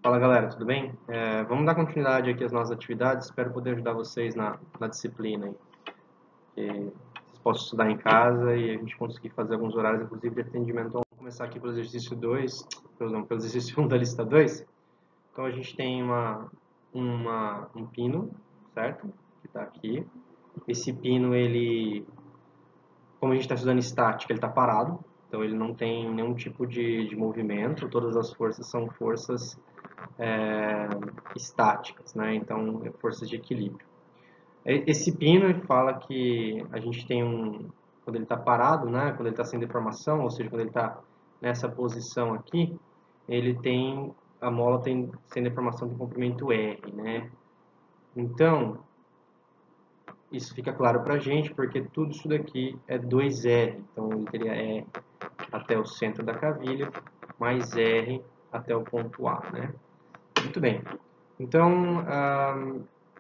Fala galera, tudo bem? Vamos dar continuidade aqui às nossas atividades. Espero poder ajudar vocês na disciplina aí. Que vocês possam estudar em casa e a gente conseguir fazer alguns horários, inclusive de atendimento. Então, vamos começar aqui pelo exercício 2, pelo exercício 1 da lista 2. Então a gente tem um pino, certo? Que está aqui. Esse pino, como a gente está estudando estática, ele está parado. Então ele não tem nenhum tipo de movimento. Todas as forças são forças estáticas, né? Então, forças de equilíbrio. Esse pino ele fala que a gente tem quando ele está parado, né? Quando ele está sem deformação, ou seja, quando ele está nessa posição aqui, a mola tem sem deformação de comprimento R, né? Então, isso fica claro para a gente, porque tudo isso daqui é 2R. Então, ele teria R até o centro da cavilha, mais R até o ponto A, né? Muito bem. Então,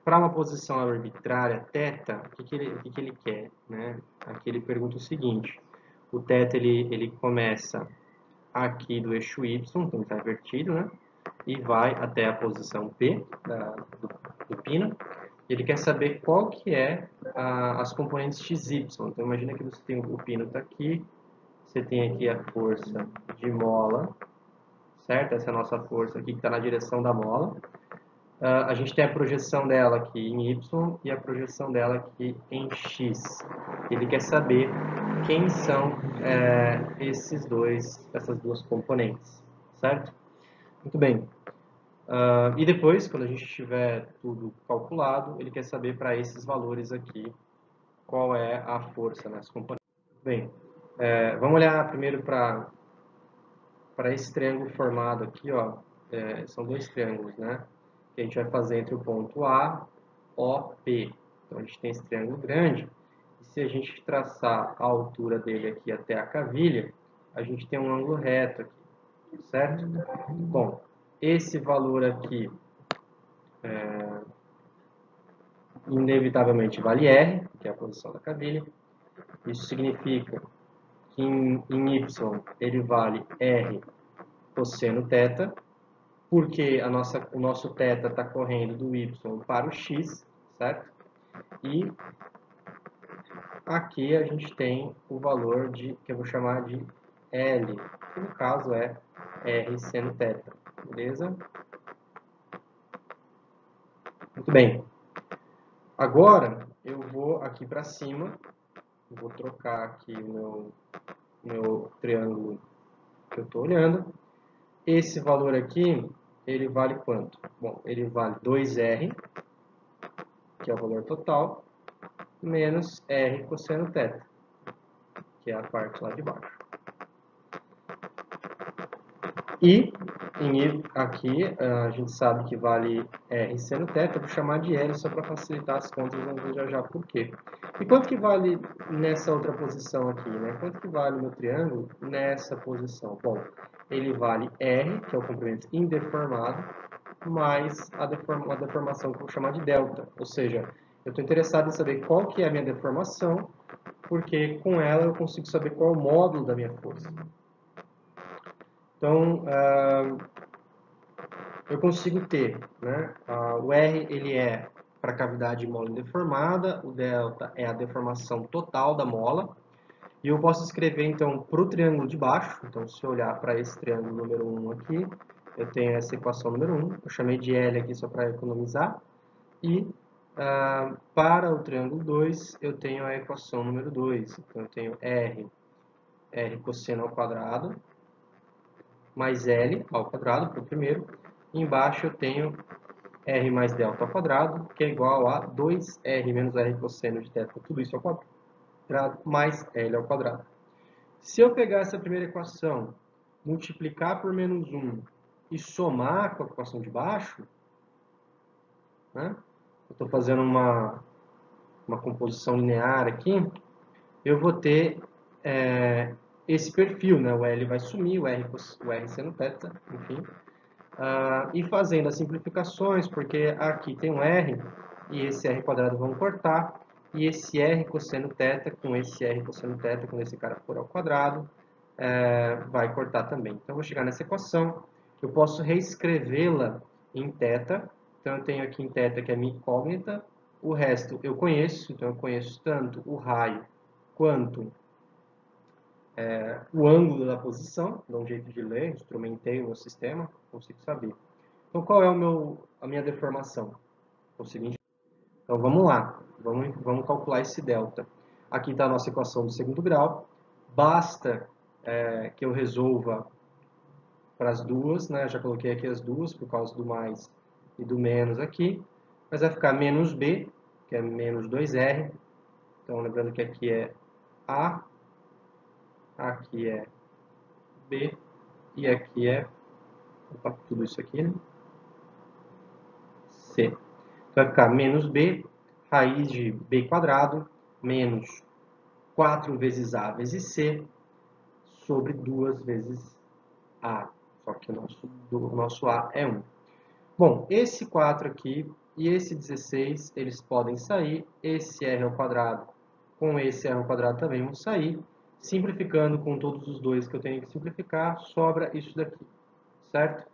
para uma posição arbitrária, θ, o que ele quer? Né? Aqui ele pergunta o seguinte: o θ ele começa aqui do eixo y, então está invertido, né? E vai até a posição P do pino. Ele quer saber qual que é as componentes XY. Então, imagina que você tem o pino está aqui, você tem aqui a força de mola, certo? Essa é a nossa força aqui que está na direção da mola. A gente tem a projeção dela aqui em Y e a projeção dela aqui em X. Ele quer saber quem são essas duas componentes, certo? Muito bem. E depois, quando a gente tiver tudo calculado, ele quer saber para esses valores aqui qual é a força nas componentes. Bem, vamos olhar primeiro para esse triângulo formado aqui, ó. São dois triângulos, né? Que a gente vai fazer entre o ponto A, O, P. Então, a gente tem esse triângulo grande. E se a gente traçar a altura dele aqui até a cavilha, a gente tem um ângulo reto aqui, certo? Bom, esse valor aqui, inevitavelmente vale R, que é a posição da cavilha. Isso significa que em Y ele vale R cosseno θ, porque o nosso θ está correndo do y para o x, certo? E aqui a gente tem o valor que eu vou chamar de L, que no caso é R seno θ, beleza? Muito bem. Agora eu vou aqui para cima, vou trocar aqui o meu triângulo que eu estou olhando. Esse valor aqui, ele vale quanto? Bom, ele vale 2R, que é o valor total, menos R cosseno θ, que é a parte lá de baixo. E aqui a gente sabe que vale R seno θ, eu vou chamar de L só para facilitar as contas, vamos ver já por quê. E quanto que vale nessa outra posição aqui, né? Quanto que vale o meu triângulo nessa posição? Bom, ele vale R, que é o comprimento indeformado, mais a deformação que eu vou chamar de delta. Ou seja, eu estou interessado em saber qual que é a minha deformação, porque com ela eu consigo saber qual é o módulo da minha força. Então, eu consigo ter, né, o R ele é para a cavidade mola indeformada, o delta é a deformação total da mola, e eu posso escrever então para o triângulo de baixo. Então, se eu olhar para esse triângulo número 1 aqui, eu tenho essa equação número 1, eu chamei de L aqui só para economizar, e para o triângulo 2 eu tenho a equação número 2, então eu tenho R cosseno ao quadrado, mais L ao quadrado para o primeiro, e embaixo eu tenho R mais delta ao quadrado, que é igual a 2R menos R cosseno de θ, tudo isso ao quadrado, mais L ao quadrado. Se eu pegar essa primeira equação, multiplicar por menos 1 e somar com a equação de baixo, né? Eu estou fazendo uma composição linear aqui, eu vou ter esse perfil, né? O L vai sumir, o R seno θ, enfim. E fazendo as simplificações, porque aqui tem um R e esse R quadrado vão cortar, e esse R cosseno θ com esse R cosseno θ, quando esse cara for ao quadrado, vai cortar também. Então, eu vou chegar nessa equação, eu posso reescrevê-la em θ. Então, eu tenho aqui em θ que é a minha incógnita. O resto eu conheço, então eu conheço tanto o raio quanto o ângulo da posição. Dá um jeito de ler, instrumentei o meu sistema, consigo saber. Então, qual é a minha deformação? É o seguinte. Então, vamos lá. Vamos calcular esse delta. Aqui está a nossa equação do segundo grau. Basta que eu resolva para as duas, né? Já coloquei aqui as duas por causa do mais e do menos aqui. Mas vai ficar menos b, que é menos 2r. Então, lembrando que aqui é a, aqui é b e aqui é, opa, tudo isso aqui, né? C. Então, vai ficar menos b, raiz de b quadrado, menos 4 vezes a vezes c, sobre 2 vezes a. Só que o nosso a é 1. Bom, esse 4 aqui e esse 16, eles podem sair. Esse r ao quadrado com esse r ao quadrado também vão sair. Simplificando com todos os dois que eu tenho que simplificar, sobra isso daqui, certo?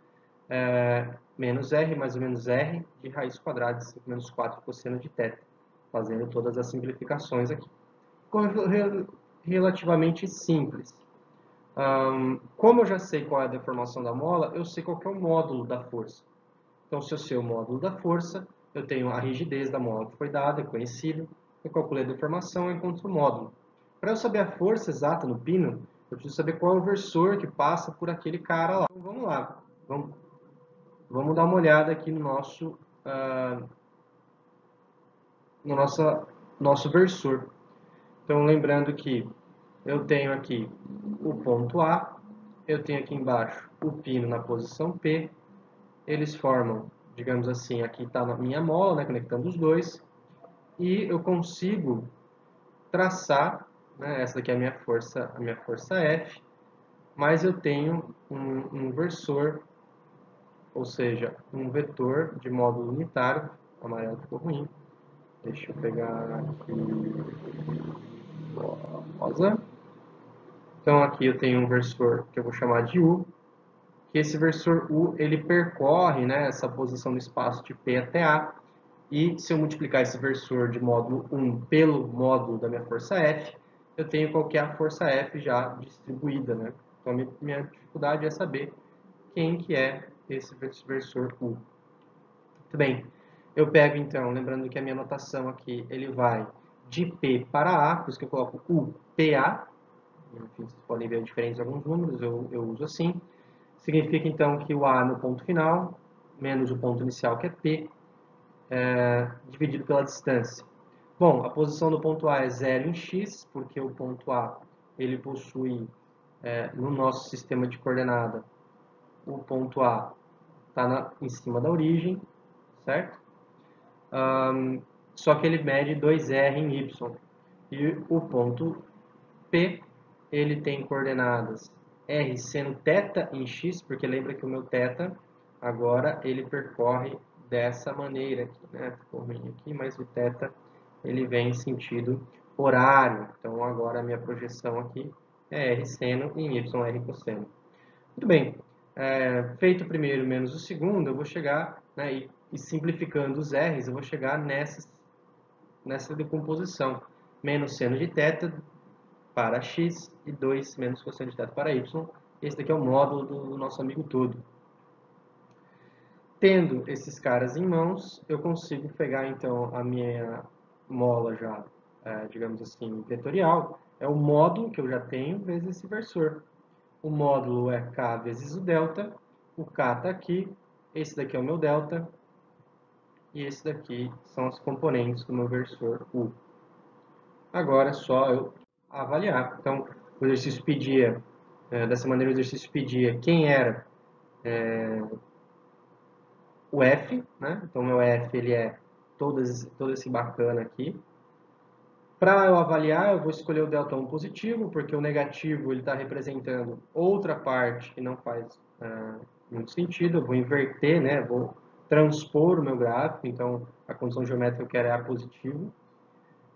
Menos r mais ou menos r de raiz quadrada de 5 menos 4 cosseno de θ, fazendo todas as simplificações aqui. Ficou relativamente simples. Como eu já sei qual é a deformação da mola, eu sei qual que é o módulo da força. Então, se eu sei o módulo da força, eu tenho a rigidez da mola que foi dada, é conhecido. Eu calculei a deformação e encontro o módulo. Para eu saber a força exata no pino, eu preciso saber qual é o versor que passa por aquele cara lá. Então, vamos lá. Vamos dar uma olhada aqui no nosso versor. Então, lembrando que eu tenho aqui o ponto A, eu tenho aqui embaixo o pino na posição P, eles formam, digamos assim, aqui está a minha mola, né, conectando os dois, e eu consigo traçar, né, essa daqui é a minha força F, mas eu tenho um versor, ou seja, um vetor de módulo unitário. O amarelo ficou ruim. Deixa eu pegar aqui rosa. Então aqui eu tenho um versor que eu vou chamar de U, que esse versor U ele percorre, né, essa posição no espaço de P até A, e se eu multiplicar esse versor de módulo 1 pelo módulo da minha força F, eu tenho qual que é a força F já distribuída, né? Então minha dificuldade é saber quem que é esse versor U. Muito bem, eu pego então, lembrando que a minha notação aqui, ele vai de P para A, por isso que eu coloco UPA, enfim, vocês podem ver a diferença de alguns números, eu uso assim. Significa então que o A é no ponto final, menos o ponto inicial que é P, dividido pela distância. Bom, a posição do ponto A é 0 em x, porque o ponto A ele possui, no nosso sistema de coordenada, o ponto A está em cima da origem, certo? Só que ele mede 2r em y. E o ponto P, ele tem coordenadas r seno θ em x, porque lembra que o meu θ agora ele percorre dessa maneira aqui, né? Ficou ruim aqui, mas o θ ele vem em sentido horário. Então agora a minha projeção aqui é r seno em y r cosseno. Muito bem. Feito o primeiro menos o segundo, eu vou chegar, né, e simplificando os r's, eu vou chegar nessa decomposição. Menos seno de θ para x e 2 menos cosseno de θ para y. Esse daqui é o módulo do nosso amigo todo. Tendo esses caras em mãos, eu consigo pegar então a minha mola já, digamos assim, vetorial. É o módulo que eu já tenho vezes esse versor. O módulo é k vezes o delta. O k está aqui. Esse daqui é o meu delta. E esse daqui são as componentes do meu versor U. Agora é só eu avaliar. Então, o exercício pedia, dessa maneira o exercício pedia quem era o F, né? Então, meu F ele é todo esse bacana aqui. Para eu avaliar, eu vou escolher o delta 1 positivo, porque o negativo está representando outra parte que não faz muito sentido. Eu vou inverter, né? Vou transpor o meu gráfico, então a condição geométrica que eu quero é A positivo.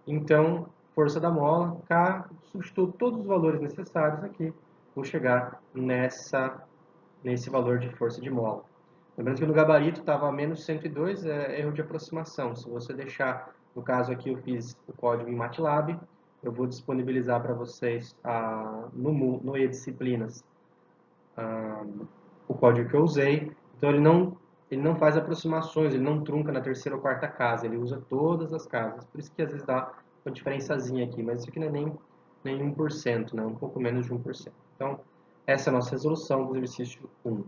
Então, força da mola, K, substituo todos os valores necessários aqui, vou chegar nesse valor de força de mola. Lembrando que no gabarito estava menos 102, é erro de aproximação. Se você deixar, no caso aqui eu fiz o código em MATLAB, eu vou disponibilizar para vocês no e-disciplinas o código que eu usei. Então ele não faz aproximações, ele não trunca na terceira ou quarta casa, ele usa todas as casas. Por isso que às vezes dá uma diferençazinha aqui, mas isso aqui não é nem 1%, né? Um pouco menos de 1%. Então, essa é a nossa resolução do exercício 1.